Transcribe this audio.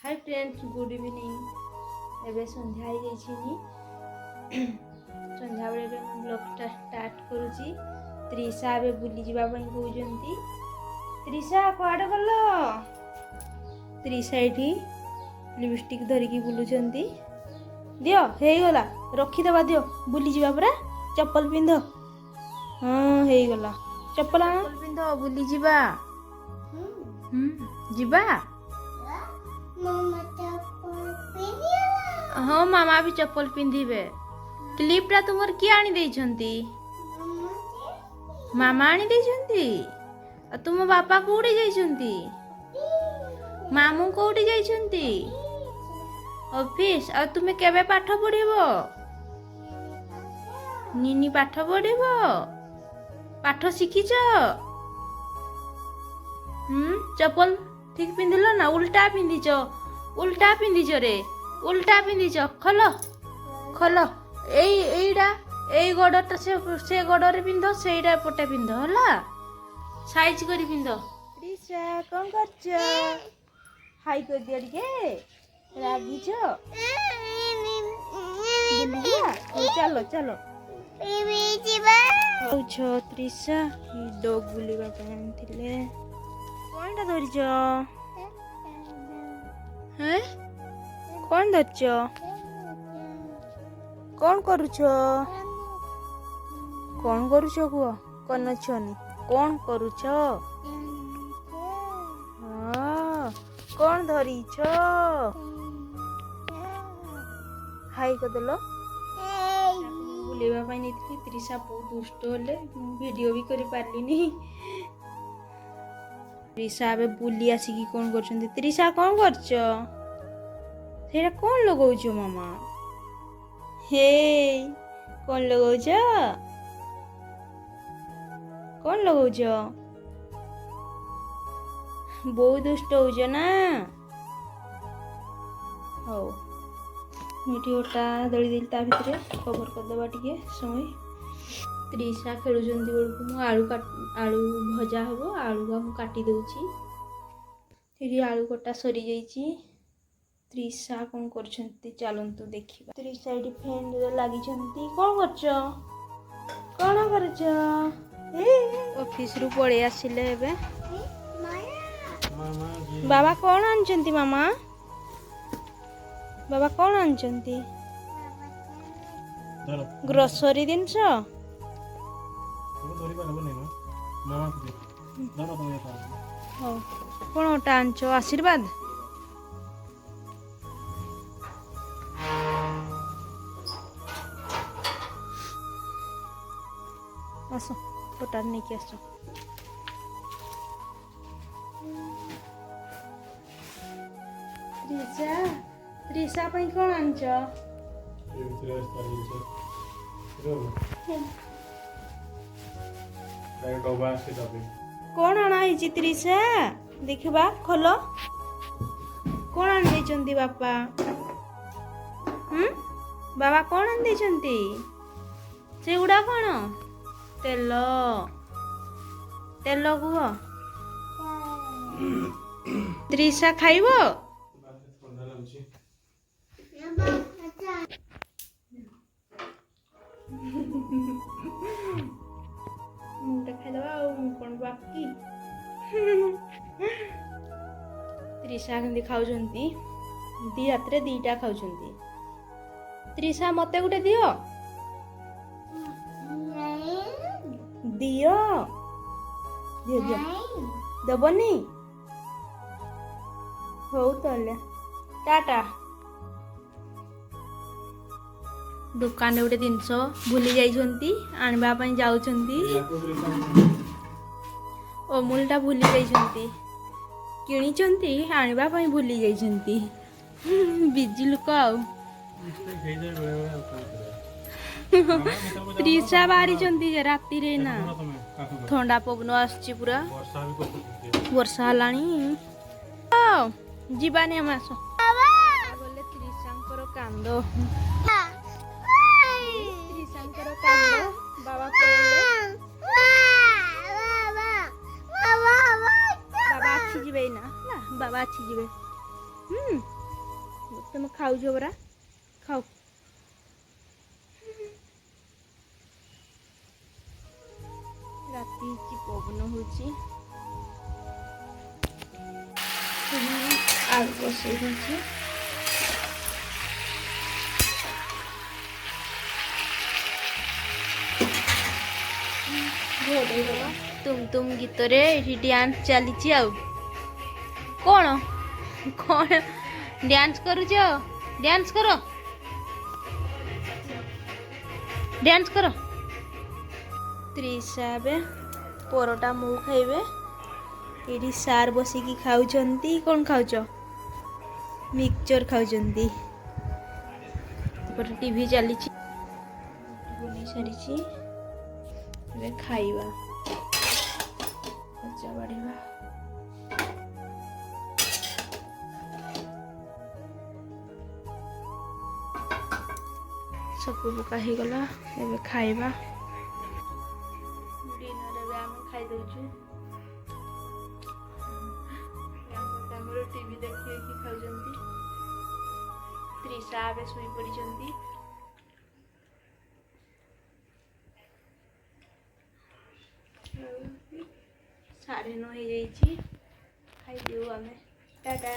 Hi friends good evening एबे संध्या हो जाइए संध्या बेले ब्लॉगटा स्टार्ट करुची त्रिशा ए बुली जावा कहते त्रिशा कुआडे गल त्रिशा ये लिपस्टिक धरिकी बुलुचंती दियो हो गला रखीदबा दियो बुली जावा पूरा चप्पल पिंध हाँ हो गला चप्पल पिंध बुली जावा जीवा हाँ मामा भी चप्पल पिंधिबे क्लिपटा तुमर किए आनी देइछंती मामा आनी देइछंती आ तुम बापा कोउडी जाइछंती मामू कोउडी जाइछंती ऑफिस आ तुमे केबे पाठ पढिबो निनी पाठ पढिबो पाठ शिखिछ चप्पल ठीक पिंधिल ना उल्टा पिंधिच रे उल्टा पिंधिच खल खल एईडा एई गोड़टा से गोड़े पिंध सेईडा पटे पिंध हला साइज करी पिंध त्रिशा कौन करछ हाई कर दिया टिके रागिछ चलो चलो त्रिशा डॉग बुलिबा आनिथिले कौनटा धरिछ हैं कौन धरछ कौन करुछ कुह कौन छनी कौन करुछ हाँ कौन धरिछ हाई करदेल बुलेवा नहीं त्रिशा बहुत दुष्ट होले वीडियो भी करि पारलिनी त्रिशा ए बुली आसिकी कौन कर त्रिशा कौन करछ सेटा कौन लगाउछ मामा हे कौन लगाउछ कौन लगाउछ बहुत दुष्ट होउछ ना हौ मिठी ओटा दड़ी देली ता भितरे कवर कर देबा टिके समय त्रिशा खेलुचंती बेलकु मु आलू भजा हबो आलू का मु काटी दउची एठी आलू कटा सरी जाईची त्रिशा कौन करछंती चलंतु देखिबा त्रिशा एठी फैन रे लागि छंती कौन करछ ऑफिस रु पळे आसिले एबे बाबा कौन आनछंती मामा बाबा कौन आनछंती ग्रोसरी दिनछ कौन ओटा आनछ आशीर्वाद आस ओटा नहीं कि आस त्रिशा पई कौन आनछ कौन आना है त्रिशा देखा खोल कौन आन देइछंती बापा बाबा कौन आन देइछंती से गुडा कौन तेल तेल कुह त्रिशा खाइबो मुझे खाईदबा कौन बाकी त्रिशा के खाऊंती दी हाथ रे दीटा खाऊंती त्रिशा मते गुटे दियो दियो दियो दियो दबनी हो ताले टाटा दुकान गोटे जिनस भूली जाइछंती आनबा पई जाउछंती अमूलटा भूली जाइछंती किणिछंती आनबा पई भूली जाइछंती बिजी लोक आउ त्रिशा बारी छंती जे राती रे ना ठंडा पवन आछी पूरा वर्षा हलानी जीवानी हम आस बोले त्रिशांकर कांदो त्रिशांकर कांदो बाबा कहले बाबा अच्छी जीवे ना बाबा अच्छी जीवे तुम खाऊ परा खाओ राति पवन हो आग बसई दूसरी तुम गीत रे डांस चली कौन कौन डांस करुच डांस करो त्रिशा बे परोटा मु खाइबे ये सार बसिकी खाऊचंती कौन खाऊच मिक्सचर खाऊचंती टीवी चली बनी सारी खाइबा खर्चा बढ़िया सब पका हो गला एबे खाइबा डिनर एबे आम खाई दउछु हमर टीवी देखिए कि खाउजंती त्रिशा एबे सुई पड़िजंती 9:30 हो जाइए खाई देव आमे टाटा।